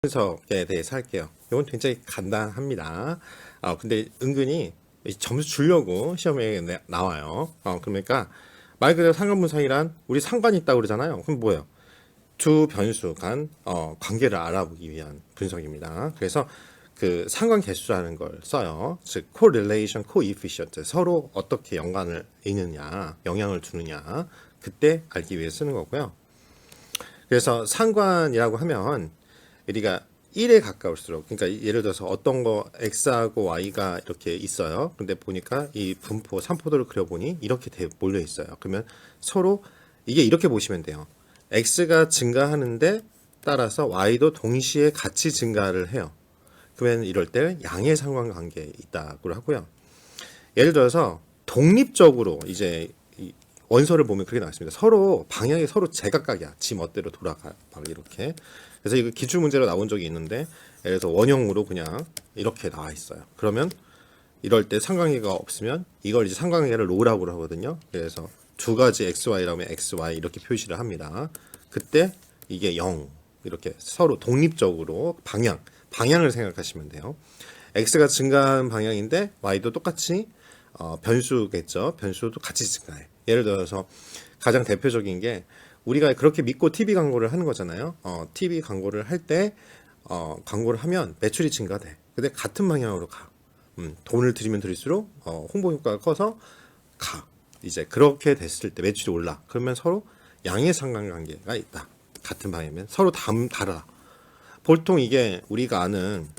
분석에 대해서 할게요. 이건 굉장히 간단합니다. 근데 은근히 점수 주려고 시험에 나와요. 그러니까 말 그대로 상관분석이란 우리 상관이 있다고 그러잖아요. 그럼 뭐예요? 두 변수 간 관계를 알아보기 위한 분석입니다. 그래서 그 상관 계수라는 걸 써요. 즉 correlation coefficient, 서로 어떻게 연관을 있느냐, 영향을 주느냐, 그때 알기 위해 쓰는 거고요. 그래서 상관이라고 하면 우리가 1에 가까울수록, 그러니까 예를 들어서 어떤 거 x하고 y가 이렇게 있어요. 근데 보니까 이 분포 3포도를 그려보니 이렇게 몰려 있어요. 그러면 서로 이게 이렇게 보시면 돼요. x가 증가하는데 따라서 y도 동시에 같이 증가를 해요. 그러면 이럴 때 양의 상관관계에 있다고 하고요. 예를 들어서 독립적으로 이제 원서를 보면 그렇게 나왔습니다. 서로 방향이 서로 제각각이야. 지 멋대로 돌아가. 막 이렇게. 그래서 이거 기출 문제로 나온 적이 있는데, 예를 들어서 원형으로 그냥 이렇게 나와 있어요. 그러면 이럴 때 상관관계가 없으면 이걸 이제 상관관계를 로라고 하거든요. 그래서 두 가지 xy라면 xy 이렇게 표시를 합니다. 그때 이게 0 이렇게 서로 독립적으로 방향을 생각하시면 돼요. x가 증가한 방향인데 y도 똑같이 변수겠죠. 변수도 같이 증가해. 예를 들어서 가장 대표적인 게 우리가 그렇게 믿고 TV 광고를 하는 거잖아요. TV 광고를 할 때 광고를 하면 매출이 증가돼. 근데 같은 방향으로 가. 돈을 들이면 들일수록 홍보 효과가 커서 가. 이제 그렇게 됐을 때 매출이 올라. 그러면 서로 양의 상관관계가 있다. 같은 방향이면 서로 달라. 보통 이게 우리가 아는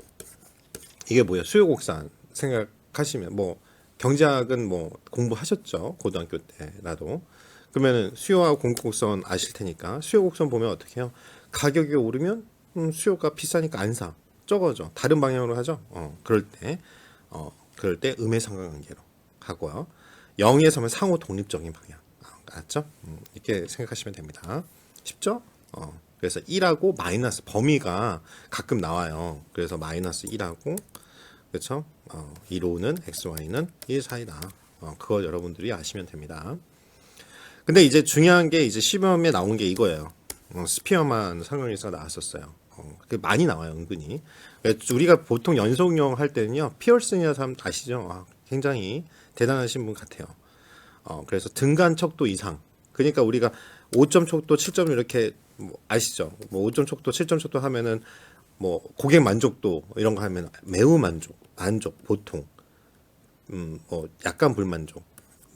이게 뭐야? 수요 곡선 생각하시면 뭐 경제학은 뭐 공부하셨죠? 고등학교 때라도. 그러면은 수요와 공급곡선 아실 테니까 수요 곡선 보면 어떻게 해요? 가격이 오르면 수요가 비싸니까 안 사. 적어져. 다른 방향으로 하죠. 그럴 때 음의 상관관계로 하고요. 0에서면 상호 독립적인 방향. 알았죠? 이렇게 생각하시면 됩니다. 쉽죠? 그래서 1하고 마이너스 범위가 가끔 나와요. 그래서 마이너스 1하고 그렇죠? 2로는 xy는 1 사이다. 그걸 여러분들이 아시면 됩니다. 근데 이제 중요한 게 이제 시험에 나온 게 이거예요. 스피어만 상관계수가 나왔었어요. 많이 나와요, 은근히. 그러니까 우리가 보통 연속용 할 때는요, 피어슨이라는 사람 아시죠? 굉장히 대단하신 분 같아요. 그래서 등간 척도 이상. 그러니까 우리가 5점 척도, 7점 이렇게 아시죠? 뭐 5점 척도, 7점 척도 하면은 뭐 고객 만족도 이런 거 하면 매우 만족, 보통, 뭐 약간 불만족,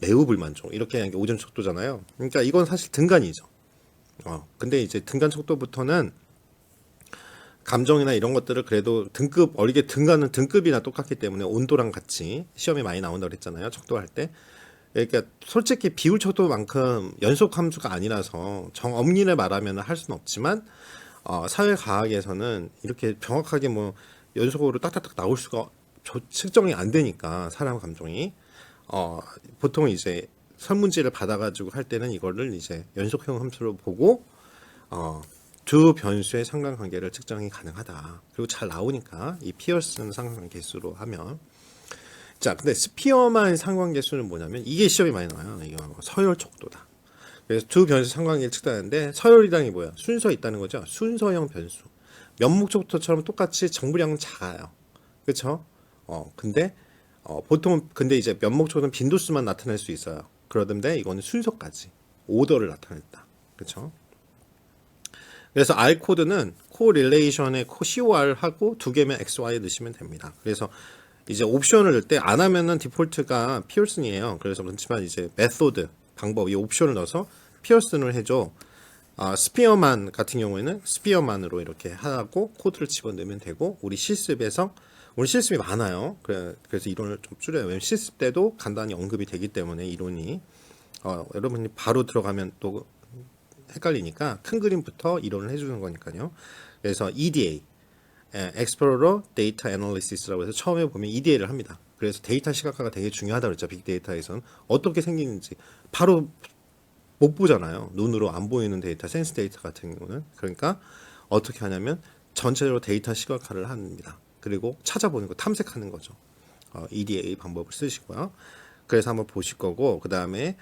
매우 불만족 이렇게 하는 게 5점 척도잖아요. 그러니까 이건 사실 등간이죠. 근데 이제 등간 척도부터는 감정이나 이런 것들을 그래도 등급 어리게 등간은 등급이나 똑같기 때문에 온도랑 같이 시험에 많이 나온다고 그랬잖아요. 척도할 때. 그러니까 솔직히 비율 척도만큼 연속 함수가 아니라서 엄밀히 말하면 할 수는 없지만 사회과학에서는 이렇게 정확하게 뭐 연속으로 딱딱딱 나올 수가 측정이 안 되니까 사람 감정이 보통 이제 설문지를 받아가지고 할 때는 이거를 이제 연속형 함수로 보고 두 변수의 상관관계를 측정이 가능하다. 그리고 잘 나오니까 이 피어슨 상관계수로 하면 자, 근데 스피어만 상관계수는 뭐냐면 이게 시험이 많이 나와요. 이거 서열 척도다. 그래서 두 변수 상관관계를 측정하는데 서열이랑이 뭐야? 순서 있다는 거죠. 순서형 변수. 면목 척도처럼 똑같이 정보량은 작아요. 그렇죠? 근데 보통 근데 이제 면목 척도는 빈도수만 나타낼 수 있어요. 그러던데 이거는 순서까지 오더를 나타냈다. 그렇죠? 그래서 R 코드는 코릴레이션에 COR 하고 두 개면 XY 넣으시면 됩니다. 그래서 이제 옵션을 넣을 때 안 하면은 디폴트가 피어슨이에요. 그래서 그렇지만 이제 메소드 방법 이 옵션을 넣어서 피어슨을 해줘. 스피어만 같은 경우에는 스피어만으로 이렇게 하고 코드를 집어넣으면 되고 우리 실습에서 오늘 실습이 많아요. 그래서 이론을 좀 줄여요. 왜냐면 실습 때도 간단히 언급이 되기 때문에 이론이 여러분이 바로 들어가면 또 헷갈리니까 큰 그림부터 이론을 해주는 거니까요. 그래서 EDA, Explorer Data Analysis라고 해서 처음에 보면 EDA를 합니다. 그래서 데이터 시각화가 되게 중요하다고 그랬죠. 빅데이터에서는 어떻게 생기는지 바로 못 보잖아요. 눈으로 안 보이는 데이터, 센스 데이터 같은 경우는. 그러니까 어떻게 하냐면 전체적으로 데이터 시각화를 합니다. 그리고 찾아보는 거, 탐색하는 거죠. EDA 방법을 쓰시고요. 그래서 한번 보실 거고 그 다음에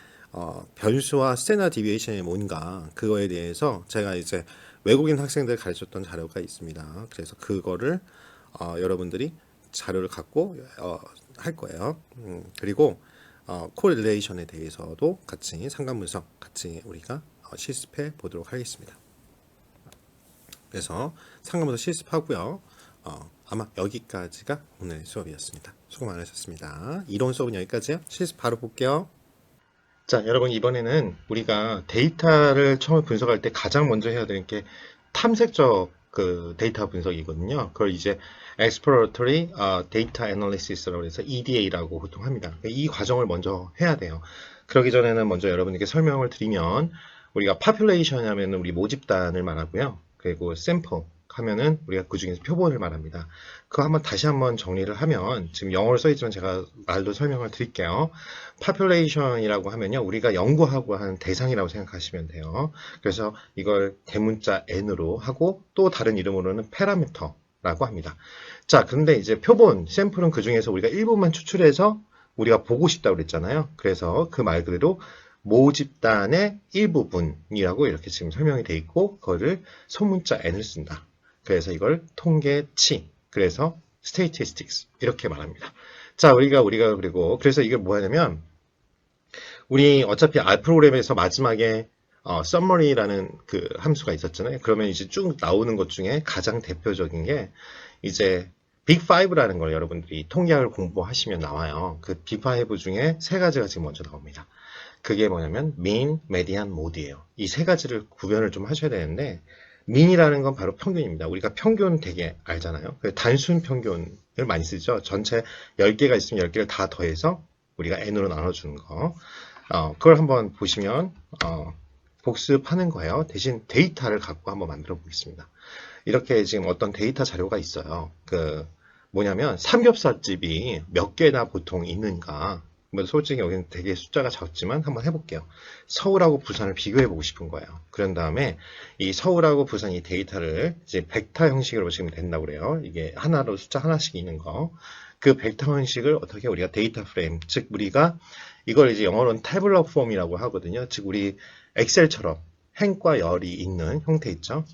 변수와 스탠다드 디비에이션이 뭔가 그거에 대해서 제가 이제 외국인 학생들 가르쳤던 자료가 있습니다. 그래서 그거를 여러분들이 자료를 갖고 할 거예요. 그리고 코릴레이션에 대해서도 같이 상관분석 같이 우리가 실습해 보도록 하겠습니다. 그래서 상관분석 실습하고요. 아마 여기까지가 오늘 수업이었습니다. 수고 많으셨습니다. 이론 수업은 여기까지요. 실습 바로 볼게요. 자, 여러분 이번에는 우리가 데이터를 처음 분석할 때 가장 먼저 해야 되는 게 탐색적 그 데이터 분석이거든요. 그걸 이제 Exploratory Data Analysis라고 해서 EDA라고 보통 합니다. 이 과정을 먼저 해야 돼요. 그러기 전에는 먼저 여러분에게 설명을 드리면 우리가 Population 하면은 우리 모집단을 말하고요. 그리고 Sample 하면은 우리가 그 중에서 표본을 말합니다. 그거 한번 다시 한번 정리를 하면 지금 영어로 써있지만 제가 말로 설명을 드릴게요. Population이라고 하면요, 우리가 연구하고 하는 대상이라고 생각하시면 돼요. 그래서 이걸 대문자 n으로 하고 또 다른 이름으로는 parameter라고 합니다. 자, 그런데 이제 표본, 샘플은 그 중에서 우리가 일부만 추출해서 우리가 보고 싶다고 그랬잖아요. 그래서 그 말 그대로 모집단의 일부분이라고 이렇게 지금 설명이 돼 있고, 그거를 소문자 n을 쓴다. 그래서 이걸 통계치, 그래서 statistics 이렇게 말합니다. 자, 우리가 그리고 그래서 이게 뭐냐면 우리 어차피 R 프로그램에서 마지막에 summary라는 그 함수가 있었잖아요. 그러면 이제 쭉 나오는 것 중에 가장 대표적인 게 이제 빅 5라는 걸 여러분들이 통계학을 공부하시면 나와요. 그 빅 5 중에 세 가지가 지금 먼저 나옵니다. 그게 뭐냐면 mean, median, mode예요. 이 세 가지를 구별을 좀 하셔야 되는데 mean이라는 건 바로 평균입니다. 우리가 평균 되게 알잖아요. 단순 평균을 많이 쓰죠. 전체 10개가 있으면 10개를 다 더해서 우리가 n으로 나눠주는 거. 그걸 한번 보시면 복습하는 거예요. 대신 데이터를 갖고 한번 만들어 보겠습니다. 이렇게 지금 어떤 데이터 자료가 있어요. 뭐냐면 삼겹살집이 몇 개나 보통 있는가. 뭐 솔직히 여기는 되게 숫자가 적지만 한번 해볼게요. 서울하고 부산을 비교해보고 싶은 거예요. 그런 다음에 이 서울하고 부산 이 데이터를 이제 벡터 형식으로 보시면 된다고 그래요. 이게 하나로 숫자 하나씩 있는 거. 그 벡터 형식을 어떻게 우리가 데이터 프레임, 즉 우리가 이걸 이제 영어로는 태블러 폼이라고 하거든요. 즉 우리 엑셀처럼 행과 열이 있는 형태 있죠.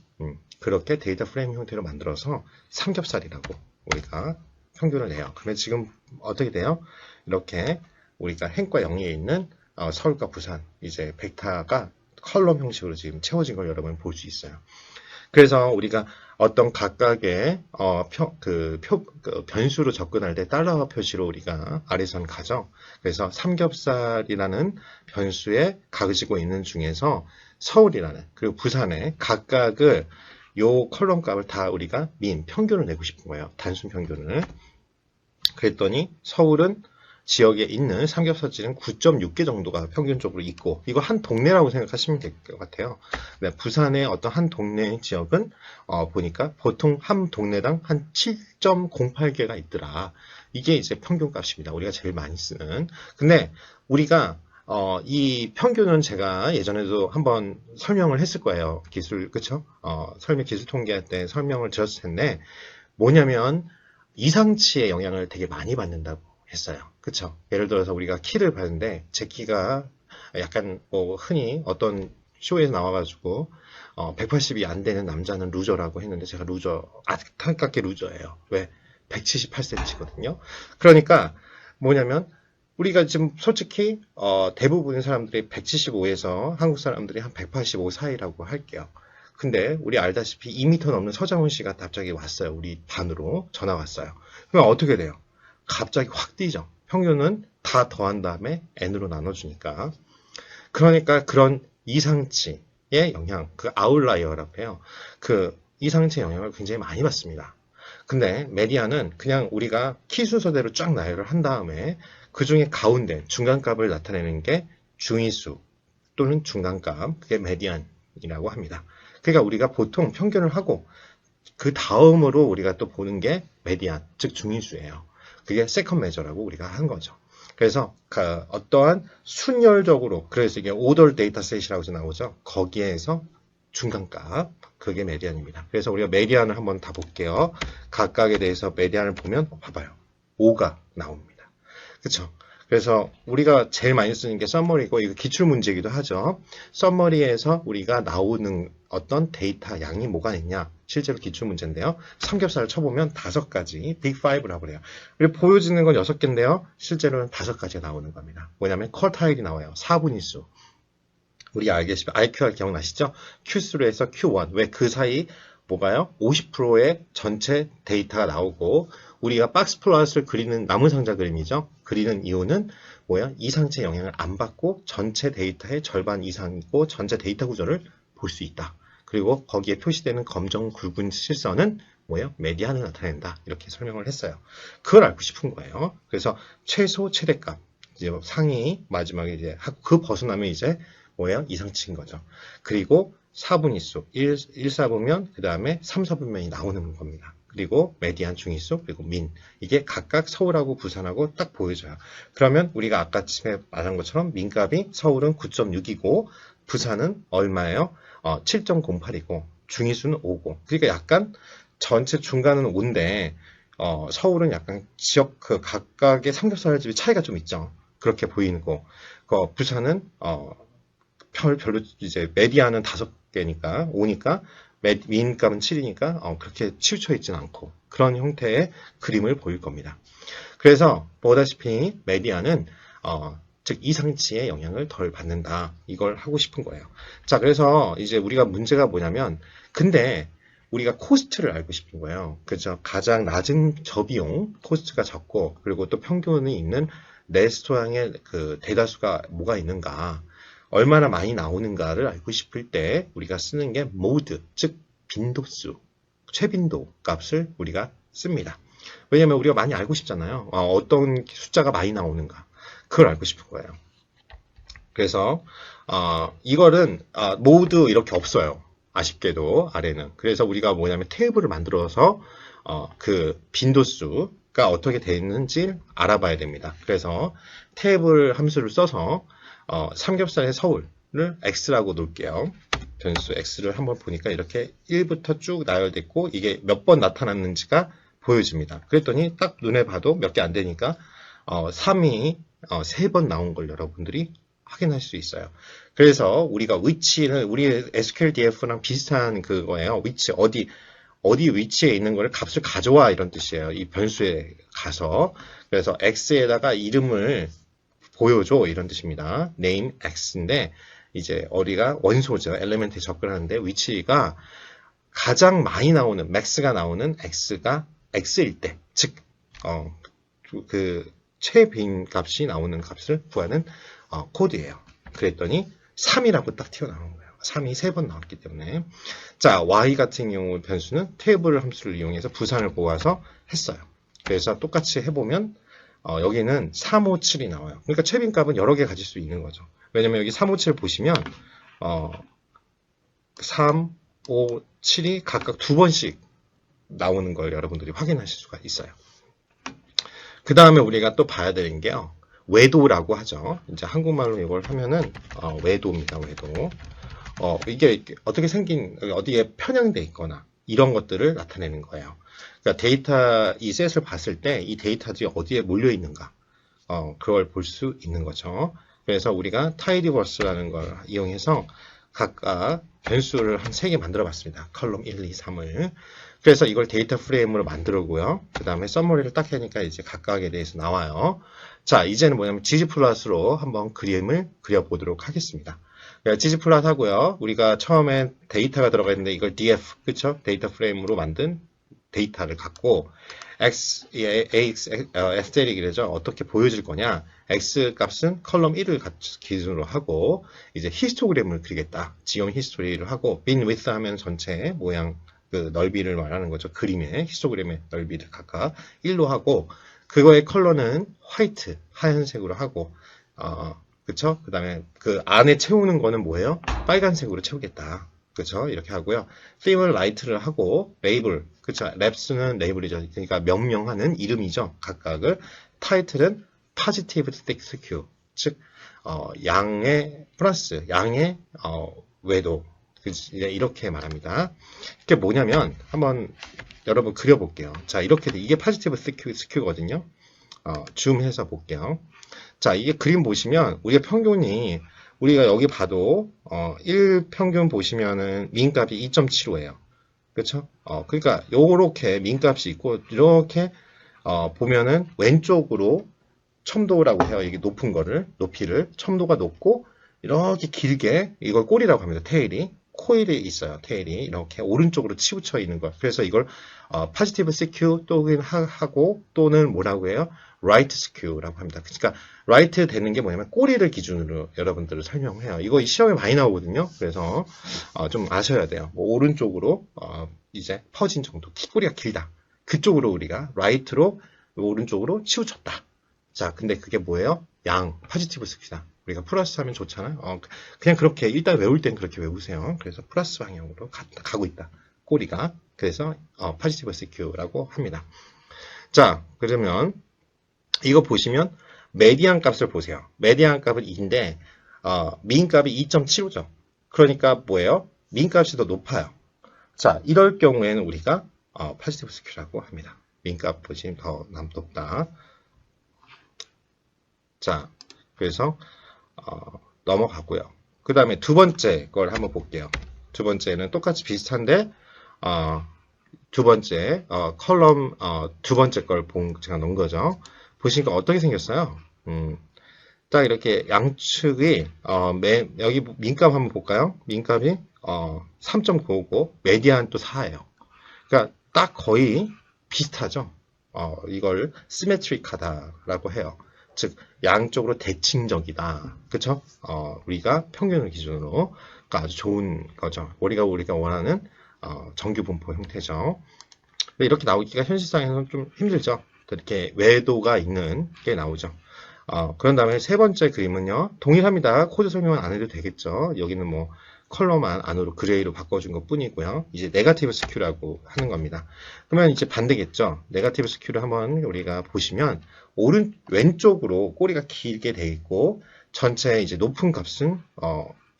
그렇게 데이터 프레임 형태로 만들어서 삼겹살이라고 우리가 평균을 내요. 그러면 지금 어떻게 돼요? 이렇게 우리가 행과 영리에 있는 서울과 부산 이제 벡터가 컬럼 형식으로 지금 채워진 걸 여러분 볼 수 있어요. 그래서 우리가 어떤 각각의 변수로 접근할 때 달러 표시로 우리가 아래선 가죠. 그래서 삼겹살이라는 변수에 가지고 있는 중에서 서울이라는 그리고 부산의 각각을 요 컬럼 값을 다 우리가 평균을 내고 싶은 거예요. 단순 평균을. 그랬더니 서울은 지역에 있는 삼겹살집은 9.6개 정도가 평균적으로 있고, 이거 한 동네라고 생각하시면 될 것 같아요. 네, 부산의 어떤 한 동네 지역은 보니까 보통 한 동네당 한 7.08개가 있더라. 이게 이제 평균값입니다. 우리가 제일 많이 쓰는. 근데 우리가 이 평균은 제가 예전에도 한번 설명을 했을 거예요. 기술, 그쵸? 기술 통계할 때 설명을 드렸을 텐데, 뭐냐면 이상치의 영향을 되게 많이 받는다고 했어요. 그쵸? 예를 들어서 우리가 키를 봤는데 제 키가 약간 뭐 흔히 어떤 쇼에서 나와가지고 180이 안 되는 남자는 루저라고 했는데 제가 안타깝게 루저예요. 왜? 178cm거든요. 그러니까 뭐냐면 우리가 지금 솔직히 대부분의 사람들이 175에서 한국 사람들이 한 185 사이라고 할게요. 근데 우리 알다시피 2m 넘는 서장훈 씨가 갑자기 왔어요. 우리 반으로 전화 왔어요. 그럼 어떻게 돼요? 갑자기 확 뛰죠. 평균은 다 더한 다음에 n으로 나눠주니까. 그러니까 그런 이상치의 영향, 그 아웃라이어라고 해요. 그 이상치의 영향을 굉장히 많이 받습니다. 근데 메디안은 그냥 우리가 키 순서대로 쫙 나열을 한 다음에 그 중에 가운데 중간값을 나타내는 게 중위수 또는 중간값, 그게 메디안이라고 합니다. 그러니까 우리가 보통 평균을 하고 그 다음으로 우리가 또 보는 게 메디안, 즉 중위수예요. 그게 세컨 메저라고 우리가 한 거죠. 그래서 어떠한 순열적으로, 그래서 이게 오더 데이터셋이라고 나오죠. 거기에서 중간값, 그게 메디안입니다. 그래서 우리가 메디안을 한번 다 볼게요. 각각에 대해서 메디안을 보면 봐봐요. 5가 나옵니다. 그렇죠? 그래서 우리가 제일 많이 쓰는 게 썸머리고, 이거 기출문제이기도 하죠. 썸머리에서 우리가 나오는 어떤 데이터 양이 뭐가 있냐. 실제로 기출문제인데요. 삼겹살을 쳐보면 5가지, 빅5라고 그래요. 그리고 보여지는 건 6개인데요. 실제로는 5가지가 나오는 겁니다. 뭐냐면 쿼타일이 나와요. 4분위수. 우리 알겠지만 IQR 기억나시죠? Q3에서 Q1. 왜 그 사이 뭐가요? 50%의 전체 데이터가 나오고 우리가 박스 플롯을 그리는 나무 상자 그림이죠. 그리는 이유는 뭐야? 이 상체의 영향을 안 받고 전체 데이터의 절반 이상이고 전체 데이터 구조를 볼 수 있다. 그리고 거기에 표시되는 검정 굵은 실선은 뭐예요? 메디안을 나타낸다. 이렇게 설명을 했어요. 그걸 알고 싶은 거예요. 그래서 최소 최대값, 이제 상위 마지막에 이제 그 벗어나면 이제 뭐예요? 이상치인 거죠. 그리고 4분위수, 1, 4분면, 그 다음에 3, 4분면이 나오는 겁니다. 그리고 메디안, 중위수, 그리고 민. 이게 각각 서울하고 부산하고 딱 보여져요. 그러면 우리가 아까 아침에 말한 것처럼 민값이 서울은 9.6이고 부산은 얼마예요? 7.08이고 중위수는 5고. 그러니까 약간 전체 중간은 5인데 서울은 약간 지역 그 각각의 삼겹살 집이 차이가 좀 있죠. 그렇게 보이는 거. 부산은 별로 이제 메디안은 5개니까 5니까 민값은 7이니까 그렇게 치우쳐 있지는 않고 그런 형태의 그림을 보일 겁니다. 그래서 보다시피 메디안은 즉 이상치의 영향을 덜 받는다. 이걸 하고 싶은 거예요. 자, 그래서 이제 우리가 문제가 뭐냐면 근데 우리가 코스트를 알고 싶은 거예요. 그죠? 가장 낮은 저비용 코스트가 적고 그리고 또 평균이 있는 레스토랑의 그 대다수가 뭐가 있는가 얼마나 많이 나오는가를 알고 싶을 때 우리가 쓰는 게 모드, 즉 빈도수, 최빈도 값을 우리가 씁니다. 왜냐면 우리가 많이 알고 싶잖아요. 어떤 숫자가 많이 나오는가. 그걸 알고 싶은 거예요. 그래서 이거는 모드 이렇게 없어요. 아쉽게도 아래는. 그래서 우리가 뭐냐면 테이블을 만들어서 그 빈도수가 어떻게 되어 있는지 알아봐야 됩니다. 그래서 테이블 함수를 써서 삼겹살의 서울을 x라고 놓을게요. 변수 x를 한번 보니까 이렇게 1부터 쭉 나열됐고 이게 몇 번 나타났는지가 보여집니다. 그랬더니 딱 눈에 봐도 몇 개 안 되니까 3이 3번 나온 걸 여러분들이 확인할 수 있어요. 그래서 우리가 위치는 우리 SQLDF랑 비슷한 그거예요. 위치 어디 위치에 있는 거를 값을 가져와 이런 뜻이에요. 이 변수에 가서 그래서 x에다가 이름을 보여줘 이런 뜻입니다. name x인데 이제 어디가 원소죠. 엘리멘트에 접근하는데 위치가 가장 많이 나오는 max가 나오는 x가 x일 때, 즉 그 최빈 값이 나오는 값을 구하는 코드예요. 그랬더니 3이라고 딱 튀어나온 거예요. 3이 3번 나왔기 때문에. 자, y 같은 경우 변수는 테이블 함수를 이용해서 부산을 모아서 했어요. 그래서 똑같이 해보면 여기는 357이 나와요. 그러니까 최빈값은 여러 개 가질 수 있는 거죠. 왜냐면 여기 357 보시면 3, 5, 7이 각각 2번씩 나오는 걸 여러분들이 확인하실 수가 있어요. 그 다음에 우리가 또 봐야 되는 게요. 외도라고 하죠. 이제 한국말로 이걸 하면은 외도입니다. 외도. 이게 어떻게 생긴 어디에 편향돼 있거나 이런 것들을 나타내는 거예요. 그러니까 데이터 이 셋을 봤을 때 이 데이터들이 어디에 몰려 있는가 그걸 볼 수 있는 거죠. 그래서 우리가 타이디버스라는 걸 이용해서 각각 변수를 한 3개 만들어 봤습니다. 컬럼 1, 2, 3을. 그래서 이걸 데이터 프레임으로 만들고요. 그 다음에 서머리를 딱 하니까 이제 각각에 대해서 나와요. 자, 이제는 뭐냐면 gg플롯으로 한번 그림을 그려보도록 하겠습니다. gg플롯 하고요. 우리가 처음에 데이터가 들어가 있는데 이걸 df, 그쵸? 데이터 프레임으로 만든 데이터를 갖고 f 대리기래죠. 어떻게 보여줄 거냐? x 값은 컬럼 1을 기준으로 하고 이제 히스토그램을 그리겠다. 지형 히스토리를 하고 bin width 하면 전체 모양 그 넓이를 말하는 거죠. 그림의 히스토그램의 넓이를 각각 1로 하고 그거의 컬러는 화이트 하얀색으로 하고 그쵸? 그 다음에 그 안에 채우는 거는 뭐예요? 빨간색으로 채우겠다. 그쵸? 이렇게 하고요. them을 light를 하고 레이블 그쵸? 랩스는 레이블이죠. 그러니까 명명하는 이름이죠. 각각을 타이틀은 positive text queue 즉 양의 플러스 양의 외도 이렇게 말합니다. 이게 뭐냐면 한번 여러분 그려볼게요. 자 이렇게 이게 positive skew 거든요. 줌해서 볼게요. 자 이게 그림 보시면 우리가 평균이 우리가 여기 봐도 1평균 보시면은 민값이 2.75예요. 그렇죠? 그러니까 요렇게 민값이 있고 이렇게 보면은 왼쪽으로 첨도라고 해요. 이게 높은 거를 높이를 첨도가 높고 이렇게 길게 이걸 꼬리라고 합니다. 테일이 코일이 있어요. 테일이 이렇게 오른쪽으로 치우쳐 있는 거. 그래서 이걸 positive skew 또는 하고 또는 뭐라고 해요? right skew라고 합니다. 그러니까 right 되는 게 뭐냐면 꼬리를 기준으로 여러분들을 설명해요. 이거 시험에 많이 나오거든요. 그래서 좀 아셔야 돼요. 뭐 오른쪽으로 이제 퍼진 정도, 꼬리가 길다. 그쪽으로 우리가 right로 오른쪽으로 치우쳤다. 자, 근데 그게 뭐예요? 포지티브 스큐다. 우리가 플러스 하면 좋잖아요. 그냥 그렇게 일단 외울 땐 그렇게 외우세요. 그래서 플러스 방향으로 가고 있다. 꼬리가. 그래서 포지티브 스큐라고 합니다. 자, 그러면 이거 보시면 메디안 값을 보세요. 메디안 값은 2인데 민 값이 2.75죠. 그러니까 뭐예요? 민 값이 더 높아요. 자, 이럴 경우에는 우리가 포지티브 스큐라고 합니다. 민 값 보시면 더 높다. 자, 그래서 넘어가고요. 그 다음에 두 번째 걸 한번 볼게요. 두 번째는 똑같이 비슷한데 두 번째 컬럼 두 번째 걸 제가 놓은 거죠. 보시니까 어떻게 생겼어요? 딱 이렇게 양측이 여기 민값 한번 볼까요? 민값이 3.95고 메디안 또 4예요. 그러니까 딱 거의 비슷하죠. 이걸 시메트릭하다라고 해요. 즉 양쪽으로 대칭적이다. 그쵸? 우리가 평균을 기준으로 그러니까 아주 좋은 거죠. 우리가 원하는 정규 분포 형태죠. 이렇게 나오기가 현실상에서는 좀 힘들죠. 이렇게 외도가 있는 게 나오죠. 그런 다음에 세 번째 그림은요. 동일합니다. 코드 설명은 안 해도 되겠죠. 여기는 뭐 컬러만 안으로 그레이로 바꿔준 것 뿐이고요. 이제 네거티브 스큐라고 하는 겁니다. 그러면 이제 반대겠죠. 네거티브 스큐를 한번 우리가 보시면 왼쪽으로 꼬리가 길게 돼 있고 전체 이제 높은 값은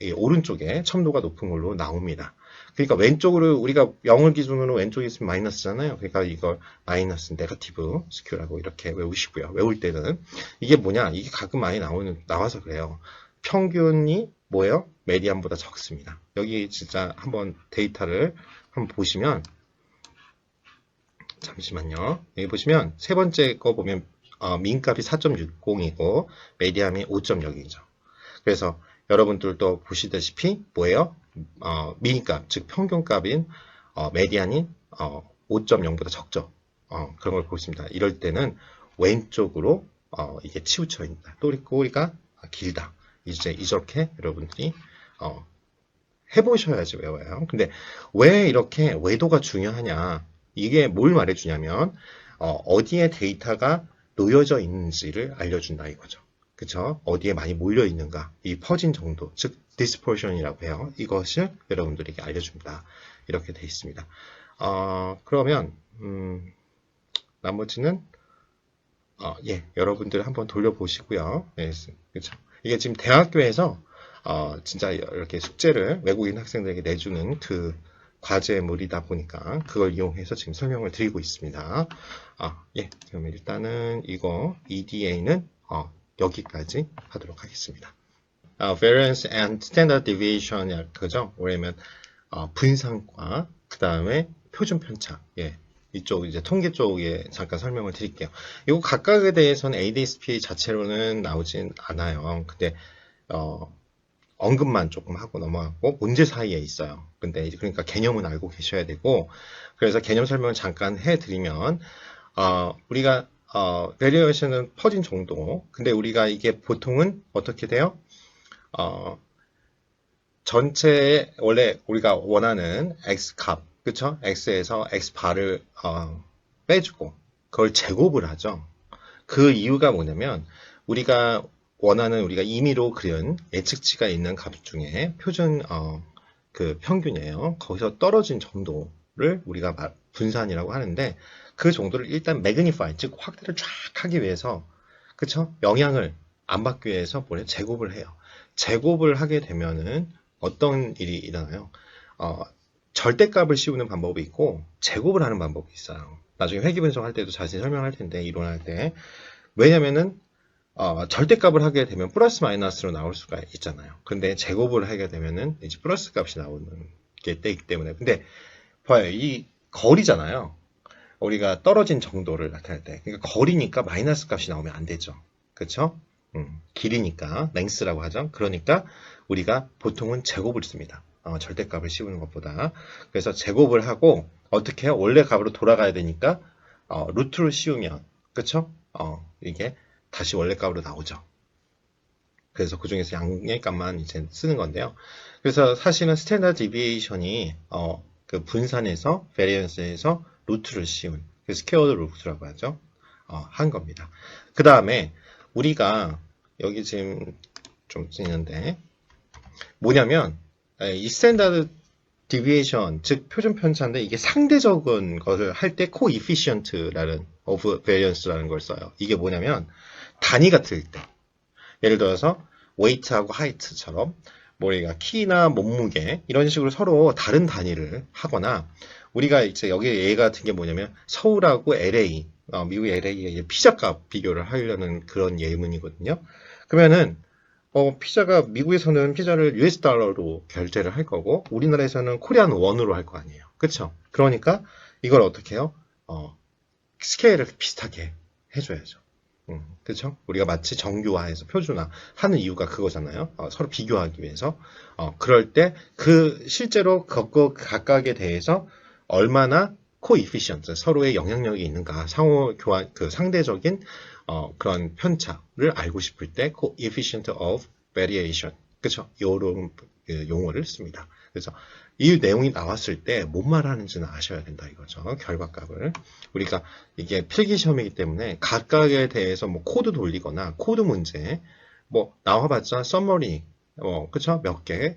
이 오른쪽에 첨도가 높은 걸로 나옵니다. 그러니까 왼쪽으로 우리가 0을 기준으로 왼쪽에 있으면 마이너스잖아요. 그러니까 이걸 마이너스 네거티브 스큐라고 이렇게 외우시고요. 외울 때는 이게 뭐냐? 이게 가끔 많이 나와서 그래요. 평균이 뭐예요? 메디안보다 적습니다. 여기 진짜 한번 데이터를 한번 보시면 잠시만요. 여기 보시면 세 번째 거 보면 민값이 4.60이고 메디안이 5.0이죠. 그래서 여러분들도 보시다시피 뭐예요? 민값, 즉 평균값인 메디안이 5.0보다 적죠. 그런 걸 보십니다. 이럴 때는 왼쪽으로 이게 치우쳐 있다. 꼬리가 길다. 이제 이렇게 여러분들이 해보셔야지 외워요. 근데 왜 이렇게 외도가 중요하냐? 이게 뭘 말해주냐면 어디에 데이터가 놓여져 있는지를 알려준다 이거죠. 그쵸? 어디에 많이 몰려 있는가? 이 퍼진 정도, 즉 디스퍼션이라고 해요. 이것을 여러분들에게 알려줍니다. 이렇게 돼 있습니다. 그러면 나머지는 여러분들 한번 돌려보시고요. 네, 그렇죠. 이게 지금 대학교에서 진짜 이렇게 숙제를 외국인 학생들에게 내주는 그 과제물이다 보니까 그걸 이용해서 지금 설명을 드리고 있습니다. 그러면 일단은 이거 EDA는 여기까지 하도록 하겠습니다. Variance and Standard Deviation 그죠? 왜냐면 분산과 그 다음에 표준 편차. 이쪽 이제 통계 쪽에 잠깐 설명을 드릴게요. 이거 각각에 대해서는 ADSP 자체로는 나오진 않아요. 근데 언급만 조금 하고 넘어가고 문제 사이에 있어요. 근데 이제 그러니까 개념은 알고 계셔야 되고 그래서 개념 설명을 잠깐 해드리면 우리가 variation은 퍼진 정도. 근데 우리가 이게 보통은 어떻게 돼요? 전체에 원래 우리가 원하는 x 값, 그쵸? x에서 x 바를 빼주고 그걸 제곱을 하죠. 그 이유가 뭐냐면 우리가 원하는 우리가 임의로 그린 예측치가 있는 값 중에 표준 그 평균이에요. 거기서 떨어진 정도를 우리가 분산이라고 하는데 그 정도를 일단 magnify, 즉 확대를 쫙 하기 위해서 그쵸? 영향을 안 받기 위해서 제곱을 해요. 제곱을 하게 되면은 어떤 일이 일어나요? 절대값을 씌우는 방법이 있고 제곱을 하는 방법이 있어요. 나중에 회귀 분석할 때도 자세히 설명할 텐데 이론할 때 왜냐면은 절대값을 하게 되면 플러스 마이너스로 나올 수가 있잖아요. 근데 제곱을 하게 되면은 이제 플러스 값이 나오는 게 되기 때문에. 근데 봐요. 이 거리잖아요. 우리가 떨어진 정도를 나타낼 때. 그러니까 거리니까 마이너스 값이 나오면 안 되죠. 그쵸? 길이니까 랭스라고 하죠. 그러니까 우리가 보통은 제곱을 씁니다. 절대값을 씌우는 것보다. 그래서 제곱을 하고 어떻게 해요? 원래 값으로 돌아가야 되니까 루트를 씌우면 그쵸? 이게 다시 원래 값으로 나오죠. 그래서 그 중에서 양의 값만 이제 쓰는 건데요. 그래서 사실은 스탠다드 디비에이션이 그 분산에서 베리언스에서 루트를 씌운 그 스퀘어드 루트라고 하죠. 한 겁니다. 그 다음에 우리가 여기 지금 좀 쓰이는데 뭐냐면 이 스탠다드 디비에이션 즉 표준 편차인데 이게 상대적인 것을 할 때 코이피시언트라는 of variance라는 걸 써요. 이게 뭐냐면 단위가 틀릴 때 예를 들어서 weight하고 height처럼 우리가 키나 몸무게 이런 식으로 서로 다른 단위를 하거나 우리가 이제 여기 얘 같은 게 뭐냐면 서울하고 LA 미국 LA의 피자값 비교를 하려는 그런 예문이거든요. 그러면은 피자가 미국에서는 피자를 US 달러로 결제를 할 거고 우리나라에서는 코리안 원으로 할 거 아니에요. 그렇죠? 그러니까 이걸 어떻게 해요? 스케일을 비슷하게 해줘야죠. 그렇죠? 우리가 마치 정규화해서 표준화 하는 이유가 그거잖아요. 서로 비교하기 위해서. 그럴 때 그 실제로 각각에 대해서 얼마나 코이피션트 서로의 영향력이 있는가 상호 교환 그 상대적인 그런 편차를 알고 싶을 때 coefficient of variation 그렇죠? 이런 용어를 씁니다. 그래서 이 내용이 나왔을 때 뭔 말하는지는 아셔야 된다 이거죠. 결과값을 우리가 이게 필기시험이기 때문에 각각에 대해서 뭐 코드 돌리거나 코드 문제 뭐 나와봤자 서머리 그렇죠? 몇 개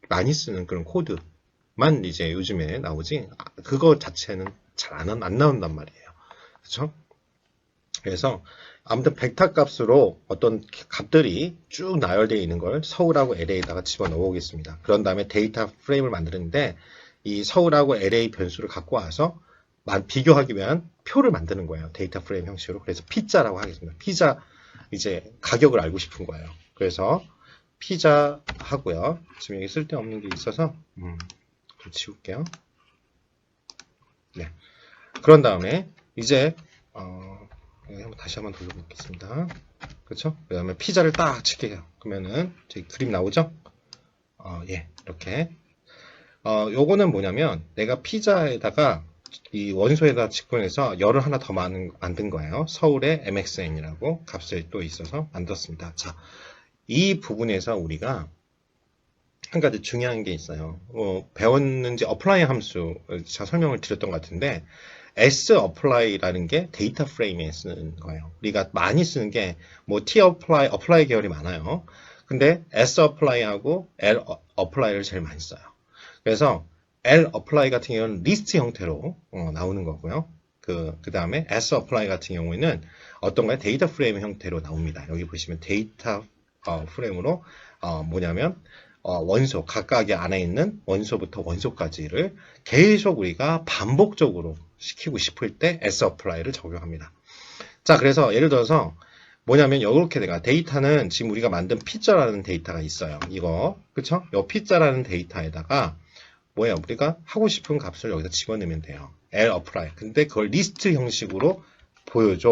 많이 쓰는 그런 코드만 이제 요즘에 나오지 그거 자체는 잘 안 나온단 말이에요. 그렇죠? 그래서 아무튼 벡터 값으로 어떤 값들이 쭉 나열되어 있는 걸 서울하고 LA에다가 집어넣어 보겠습니다. 그런 다음에 데이터 프레임을 만드는데 이 서울하고 LA 변수를 갖고 와서 비교하기 위한 표를 만드는 거예요. 데이터 프레임 형식으로. 그래서 피자라고 하겠습니다. 피자 이제 가격을 알고 싶은 거예요. 그래서 피자 하고요. 지금 여기 쓸데없는 게 있어서 좀 지울게요. 네. 그런 다음에 이제 다시 한번 돌려보겠습니다. 그렇죠? 그 다음에 피자를 딱 칠게요. 그러면은 저기 그림 나오죠? 예, 이렇게. 요거는 뭐냐면 내가 피자에다가 이 원소에다 직분해서 열을 하나 더 만든 거예요. 서울의 MXN이라고 값을 또 있어서 만들었습니다. 자, 이 부분에서 우리가 한 가지 중요한 게 있어요. 배웠는지 어플라이 함수 제가 설명을 드렸던 것 같은데 sapply라는 게 데이터 프레임에 쓰는 거예요. 우리가 많이 쓰는 게 뭐 tapply 계열이 많아요. 근데 sapply하고 lapply를 제일 많이 써요. 그래서 lapply 같은 경우는 리스트 형태로 나오는 거고요. 그 다음에 sapply 같은 경우에는 어떤가요? 데이터 프레임 형태로 나옵니다. 여기 보시면 데이터 프레임으로 뭐냐면 원소 각각의 안에 있는 원소부터 원소까지를 계속 우리가 반복적으로 시키고 싶을 때 sapply를 적용합니다. 자, 그래서 예를 들어서 뭐냐면 이렇게 내가 데이터는 지금 우리가 만든 피자라는 데이터가 있어요. 이거 그쵸? 이 피자라는 데이터에다가 뭐예요? 우리가 하고 싶은 값을 여기다 집어넣으면 돼요. lapply. 근데 그걸 리스트 형식으로 보여줘.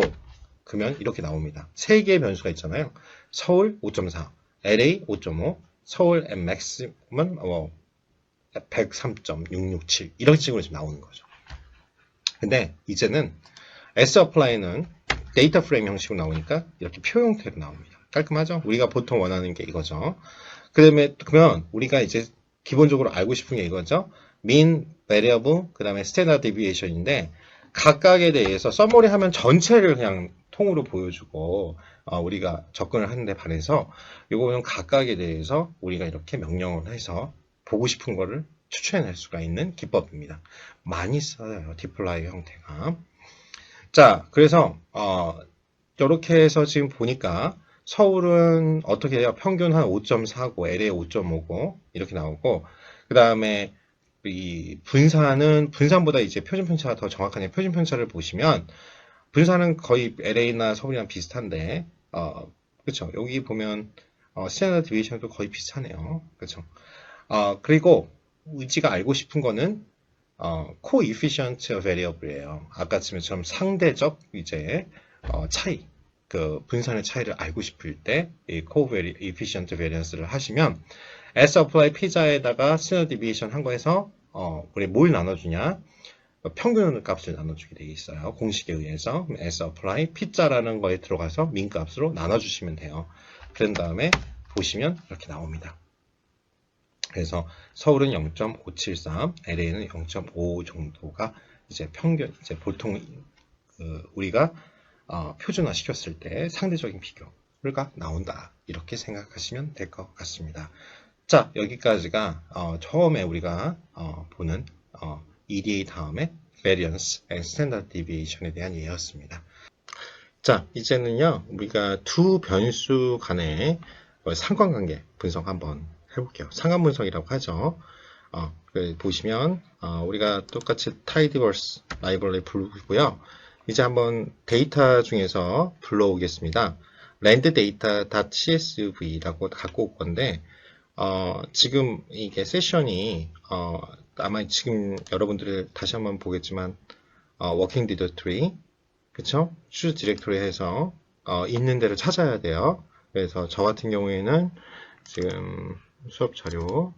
그러면 이렇게 나옵니다. 세 개의 변수가 있잖아요. 서울 5.4, LA 5.5, 서울 MX는 103.667 이런 식으로 지금 나오는 거죠. 근데 이제는 sapply는 데이터 프레임 형식으로 나오니까 이렇게 표 형태로 나옵니다. 깔끔하죠? 우리가 보통 원하는 게 이거죠. 그러면 우리가 이제 기본적으로 알고 싶은 게 이거죠. mean, variable, 그 다음에 standard deviation인데 각각에 대해서 서머리 하면 전체를 그냥 통으로 보여주고 우리가 접근을 하는데 반해서 이거는 각각에 대해서 우리가 이렇게 명령을 해서 보고 싶은 거를 추천할 수가 있는 기법입니다. 많이 써요. 디플라이 형태가. 자, 그래서 이렇게 해서 지금 보니까 서울은 어떻게 해요? 평균 한 5.4고 LA 5.5고 이렇게 나오고 그 다음에 이 분산보다 이제 표준 편차가 더 정확하냐 표준 편차를 보시면 분산은 거의 LA나 서울이랑 비슷한데 그쵸? 여기 보면 스탠다드 디비에이션도 거의 비슷하네요. 그쵸? 그리고 우지가 알고 싶은 거는 코이피션트 베리어블이에요. 아까처럼 상대적 이제 차이, 그 분산의 차이를 알고 싶을 때 이 코이피션트 베리언스를 하시면 S apply 피자에다가 스탠다드 디비에이션 한 거에서 우리 뭘 나눠주냐? 평균 값을 나눠주게 되어 있어요. 공식에 의해서 S apply 피자라는 거에 들어가서 민 값으로 나눠주시면 돼요. 그런 다음에 보시면 이렇게 나옵니다. 그래서 서울은 0.573, LA는 0.5 정도가 이제 평균, 이제 보통 우리가 표준화 시켰을 때 상대적인 비교가 나온다. 이렇게 생각하시면 될 것 같습니다. 자, 여기까지가 처음에 우리가 보는 EDA 다음에 Variance and Standard Deviation에 대한 예였습니다. 자, 이제는요, 우리가 두 변수 간의 상관관계 분석 한번 해볼게요. 상관 분석이라고 하죠. 보시면 우리가 똑같이 tidyverse 라이브러리 부르고요. 이제 한번 데이터 중에서 불러오겠습니다. randdata.csv라고 갖고 올 건데 지금 이게 세션이 아마 지금 여러분들이 다시 한번 보겠지만 working directory 그쵸? choose directory 해서 있는 데를 찾아야 돼요. 그래서 저 같은 경우에는 지금 수업 자료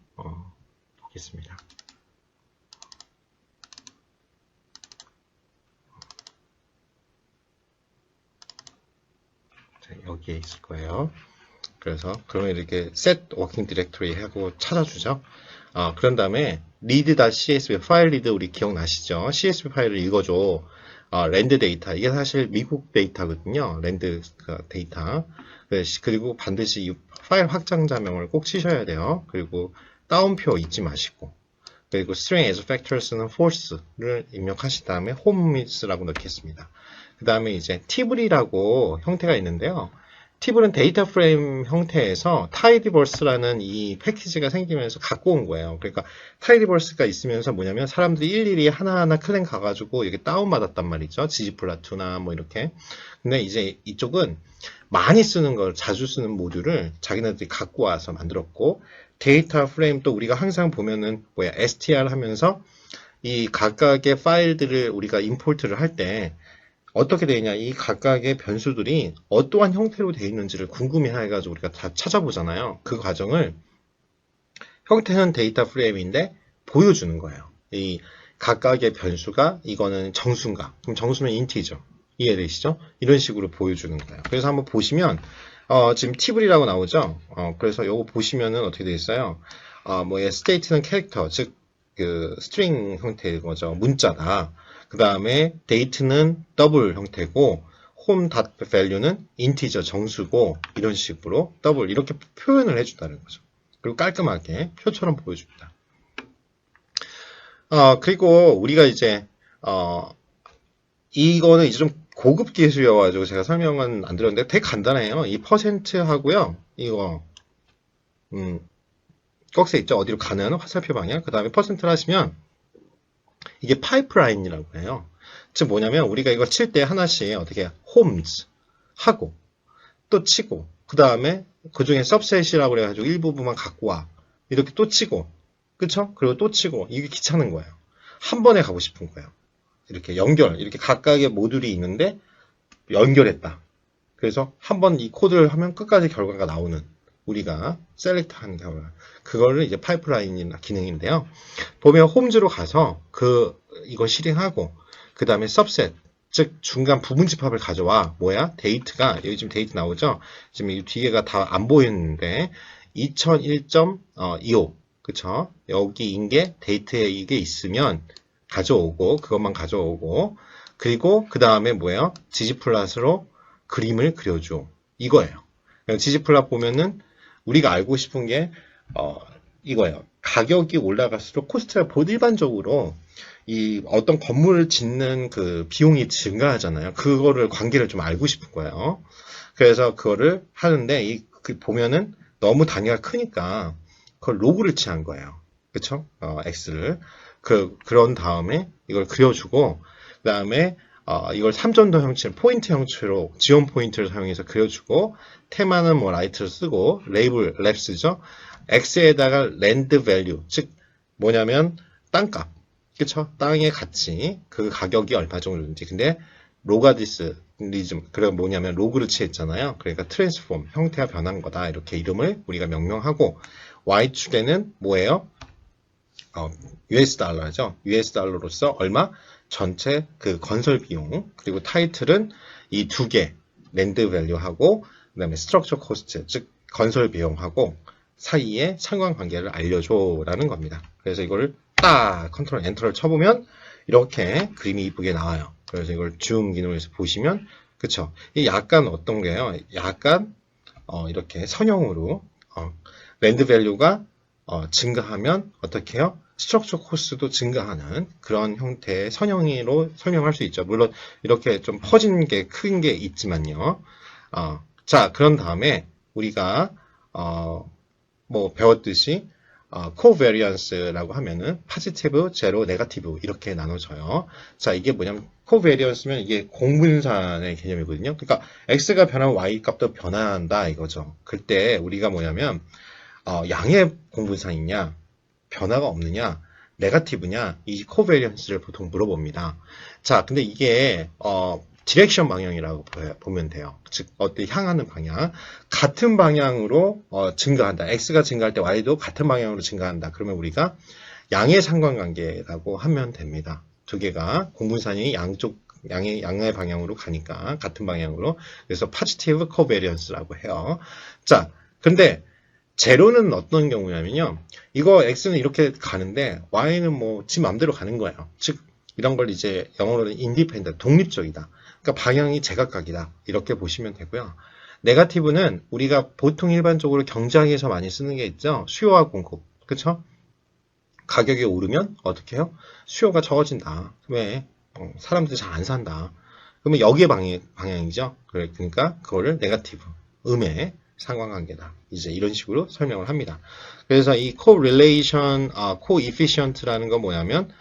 보겠습니다. 자, 여기에 있을 거예요. 그래서 그러면 이렇게 set working directory 하고 찾아주죠. 그런 다음에 read.csv 파일 리드 우리 기억나시죠? CSV 파일을 읽어줘. 랜드 데이터 이게 사실 미국 데이터거든요. 랜드 데이터. 그리고 반드시 이 파일 확장자명을 꼭 치셔야 돼요. 그리고 다운표 잊지 마시고 그리고 string as factors는 false를 입력하신 다음에 homeis라고 넣겠습니다. 그 다음에 이제 tible이라고 형태가 있는데요. tible은 데이터 프레임 형태에서 tidyverse라는 이 패키지가 생기면서 갖고 온 거예요. 그러니까 tidyverse가 있으면서 뭐냐면 사람들이 일일이 하나하나 클랜 가가지고 이렇게 다운받았단 말이죠. ggplot2나 뭐 이렇게. 근데 이제 이쪽은 많이 쓰는 걸, 자주 쓰는 모듈을 자기네들이 갖고 와서 만들었고, 데이터 프레임 또 우리가 항상 보면은 str 하면서 이 각각의 파일들을 우리가 임포트를 할 때 어떻게 되냐, 이 각각의 변수들이 어떠한 형태로 되어 있는지를 궁금해해가지고 우리가 다 찾아보잖아요. 그 과정을 형태는 데이터 프레임인데 보여주는 거예요. 이 각각의 변수가 이거는 정수인가? 그럼 정수는 인티저. 이해되시죠? 이런 식으로 보여주는 거예요. 그래서 한번 보시면 지금 tible이라고 나오죠? 그래서 요거 보시면은 어떻게 되어 있어요? state는 캐릭터, 즉 그 스트링 형태인 거죠. 문자다. 그 다음에 date는 더블 형태고 home.value는 인티저 정수고 이런 식으로 더블 이렇게 표현을 해준다는 거죠. 그리고 깔끔하게 표처럼 보여줍니다. 그리고 우리가 이제 이거는 이제 좀 고급 기술이어가지고 제가 설명은 안 드렸는데 되게 간단해요. 이 퍼센트 하고요. 이거 꺽쇠 있죠? 어디로 가는 화살표 방향. 그 다음에 퍼센트를 하시면 이게 파이프라인이라고 해요. 즉 뭐냐면 우리가 이걸 칠 때 하나씩 어떻게 homes 하고 또 치고 그 다음에 그 중에 subset이라고 그래가지고 일부분만 갖고 와 이렇게 또 치고 그쵸? 그리고 또 치고 이게 귀찮은 거예요. 한 번에 가고 싶은 거예요. 이렇게 이렇게 각각의 모듈이 있는데 연결했다. 그래서 한 번 이 코드를 하면 끝까지 결과가 나오는 우리가 셀렉트하는 결과 그거를 이제 파이프라인이나 기능인데요. 보면 홈즈로 가서 이거 실행하고 그 다음에 subset 즉 중간 부분 집합을 가져와 뭐야? 데이트가 여기 지금 데이트 나오죠? 지금 이 뒤에가 다 안 보이는데 2001.25 그쵸? 여기인 게 데이트에 이게 있으면 가져오고 그것만 가져오고 그리고 그 다음에 뭐예요? ggplot으로 그림을 그려줘 이거예요. ggplot 보면은 우리가 알고 싶은 게 이거예요. 가격이 올라갈수록 코스트가 일반적으로 이 어떤 건물을 짓는 그 비용이 증가하잖아요. 그거를 관계를 좀 알고 싶은 거예요. 그래서 그거를 하는데 보면은 너무 단위가 크니까 그걸 로그를 취한 거예요. 그쵸? X를. 그런 다음에 이걸 그려주고, 그 다음에, 이걸 3점도 형체, 포인트 형체로 지원 포인트를 사용해서 그려주고 테마는 뭐 라이트를 쓰고 레이블 랩스죠. x에다가 랜드 밸류, 즉 뭐냐면 땅값, 그쵸? 땅의 가치, 그 가격이 얼마 정도인지. 근데 로가디스리즘, 그래 뭐냐면 로그를 취했잖아요. 그러니까 트랜스폼, 형태가 변한 거다. 이렇게 이름을 우리가 명명하고 y축에는 뭐예요? US 달러죠. US 달러로서 얼마? 전체 그 건설 비용, 그리고 타이틀은 이 두 개, 랜드 밸류하고, 그 다음에 스트럭처 코스트, 즉, 건설 비용하고 사이의 상관관계를 알려줘라는 겁니다. 그래서 이걸 딱 컨트롤 엔터를 쳐보면 이렇게 그림이 이쁘게 나와요. 그래서 이걸 줌 기능을 해서 보시면, 그쵸. 이 약간 어떤 게요? 약간, 이렇게 선형으로, 랜드 밸류가 증가하면 어떻게 해요? 스트럭처 코스트도 증가하는 그런 형태의 선형으로 설명할 수 있죠. 물론 이렇게 좀 퍼진 게 큰 게 있지만요. 자, 그런 다음에 우리가 뭐 배웠듯이 코베리언스라고 하면은 포지티브, 제로, 네거티브 이렇게 나눠져요. 자, 이게 뭐냐면 코베리언스면 이게 공분산의 개념이거든요. 그러니까 x가 변하면 y 값도 변한다 이거죠. 그때 우리가 뭐냐면 양의 공분산이냐, 변화가 없느냐, 네거티브냐, 이 코베리언스를 보통 물어봅니다. 자, 근데 이게 디렉션 방향이라고 보면 돼요. 즉, 어디 향하는 방향. 같은 방향으로 증가한다. x가 증가할 때 y도 같은 방향으로 증가한다. 그러면 우리가 양의 상관관계라고 하면 됩니다. 두 개가 공분산이 양의 방향으로 가니까 같은 방향으로. 그래서 포지티브 코베리언스라고 해요. 자, 근데 제로는 어떤 경우냐면요. 이거 x는 이렇게 가는데 y는 뭐 지 맘대로 가는 거예요. 즉 이런 걸 이제 영어로는 인디펜던트, 독립적이다. 그러니까 방향이 제각각이다. 이렇게 보시면 되고요. 네거티브는 우리가 보통 일반적으로 경제학에서 많이 쓰는 게 있죠. 수요와 공급. 그쵸? 가격이 오르면 어떻게 해요? 수요가 적어진다. 왜? 사람들이 잘 안 산다. 그러면 여기에 방향이죠. 그러니까 그거를 네거티브, 음의 상관관계다. 이제 이런 식으로 설명을 합니다. 그래서 이 correlation, coefficient라는 건 뭐냐면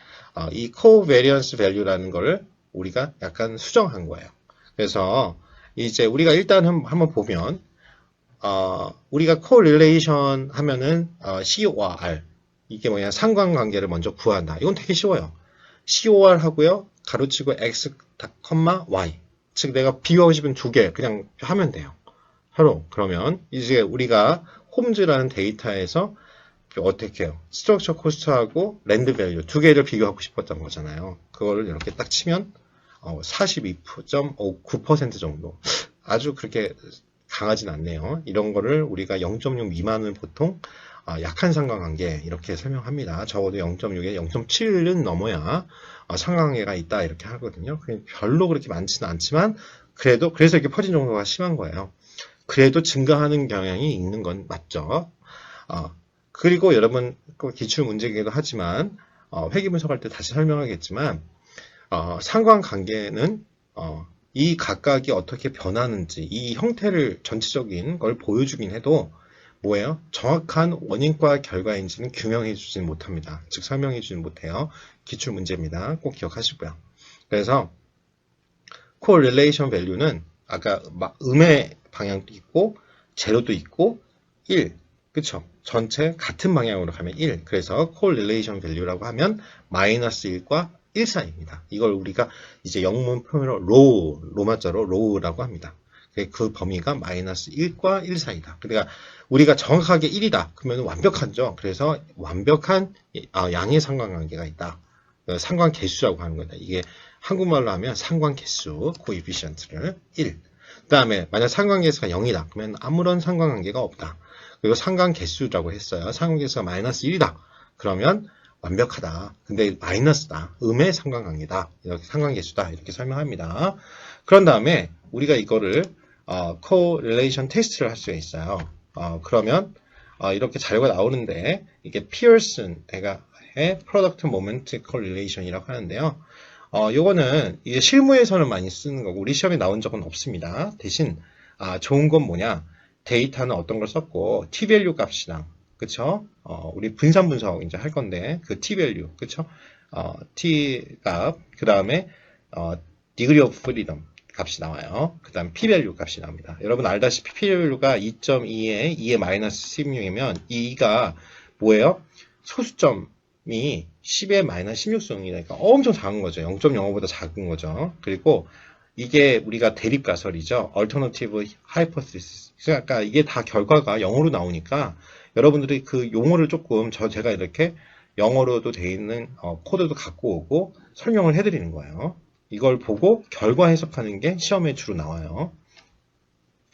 이 covariance value라는 거를 우리가 약간 수정한 거예요. 그래서 이제 우리가 일단 한번 보면 우리가 correlation 하면은 CO와 R 이게 뭐냐 상관관계를 먼저 구한다. 이건 되게 쉬워요. COR 하고요. 가로치고 X, Y. 즉 내가 비교하고 싶은 두 개 그냥 하면 돼요. 서로. 그러면 이제 우리가 홈즈라는 데이터에서 어떻게 해요? 스트럭처 코스트하고 랜드 밸류 두 개를 비교하고 싶었던 거잖아요. 그거를 이렇게 딱 치면 42.9% 정도. 아주 그렇게 강하진 않네요. 이런 거를 우리가 0.6 미만은 보통 약한 상관관계 이렇게 설명합니다. 적어도 0.6에 0.7은 넘어야 상관관계가 있다 이렇게 하거든요. 별로 그렇게 많지는 않지만 그래도 그래서 이렇게 퍼진 정도가 심한 거예요. 그래도 증가하는 경향이 있는 건 맞죠. 그리고 여러분 기출 문제이기도 하지만 회귀 분석할 때 다시 설명하겠지만 상관관계는 이 각각이 어떻게 변하는지 이 형태를 전체적인 걸 보여주긴 해도 뭐예요? 정확한 원인과 결과인지는 규명해 주지는 못합니다. 즉 설명해 주지는 못해요. 기출 문제입니다. 꼭 기억하시고요. 그래서 correlation value는 아까 음의 방향도 있고 제로도 있고 1 그쵸? 전체 같은 방향으로 가면 1 그래서 correlation value라고 하면 마이너스 1과 1 사이입니다. 이걸 우리가 이제 영문 표현으로 로마자로 low라고 합니다. 그 범위가 마이너스 1과 1 사이다. 그러니까 우리가 정확하게 1이다. 그러면 완벽하죠. 그래서 완벽한 양의 상관관계가 있다. 상관계수라고 하는 거다. 이게 한국말로 하면 상관계수, 코에피션트를 1. 그 다음에 만약 상관계수가 0이다. 그러면 아무런 상관관계가 없다. 그리고 상관계수라고 했어요. 상관계수가 마이너스 1이다. 그러면 완벽하다. 근데 마이너스다. 음의 상관관계다. 이렇게 상관계수다. 이렇게 설명합니다. 그런 다음에 우리가 이거를 correlation 테스트를 할 수가 있어요. 그러면 이렇게 자료가 나오는데 이게 피어슨의 product moment correlation이라고 하는데요. 요거는 이게 실무에서는 많이 쓰는 거고 우리 시험에 나온 적은 없습니다. 대신 좋은 건 뭐냐? 데이터는 어떤 걸 썼고 t-value 값이랑 그쵸? 우리 분산 분석 이제 할 건데 그 t-value 그쵸? t 값 그 다음에 degree of freedom 값이 나와요. 그 다음 p-value 값이 나옵니다. 여러분 알다시피 p-value가 2.2에 2의 마이너스 16이면 2가 뭐예요? 소수점이 10의 마이너스 16승이니까 엄청 작은 거죠. 0.05보다 작은 거죠. 그리고 이게 우리가 대립가설이죠. alternative hypothesis. 그러니까 이게 다 결과가 영어로 나오니까 여러분들이 그 용어를 조금 제가 이렇게 영어로도 돼 있는 코드도 갖고 오고 설명을 해드리는 거예요. 이걸 보고 결과 해석하는 게 시험에 주로 나와요.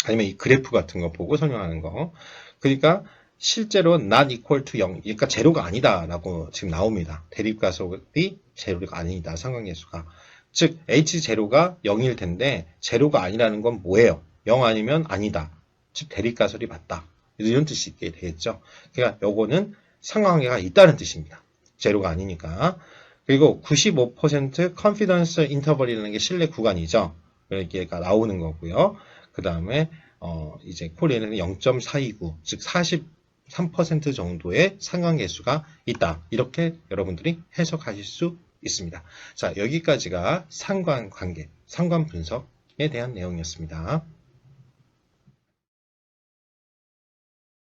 아니면 이 그래프 같은 거 보고 설명하는 거. 그러니까 실제로 not equal to 0, 그러니까 제로가 아니다라고 지금 나옵니다. 대립가설이 제로가 아니다, 상관계수가. 즉 h0가 0일 텐데 제로가 아니라는 건 뭐예요? 0 아니면 아니다. 즉 대립가설이 맞다. 이런 뜻이 있게 되겠죠. 그러니까 요거는 상관관계가 있다는 뜻입니다. 제로가 아니니까. 그리고 95% confidence interval이라는 게 신뢰 구간이죠. 여기가 나오는 거고요. 그 다음에 이제 코리에는 0.429, 즉 43% 정도의 상관계수가 있다. 이렇게 여러분들이 해석하실 수 있습니다. 자, 여기까지가 상관관계, 상관분석에 대한 내용이었습니다.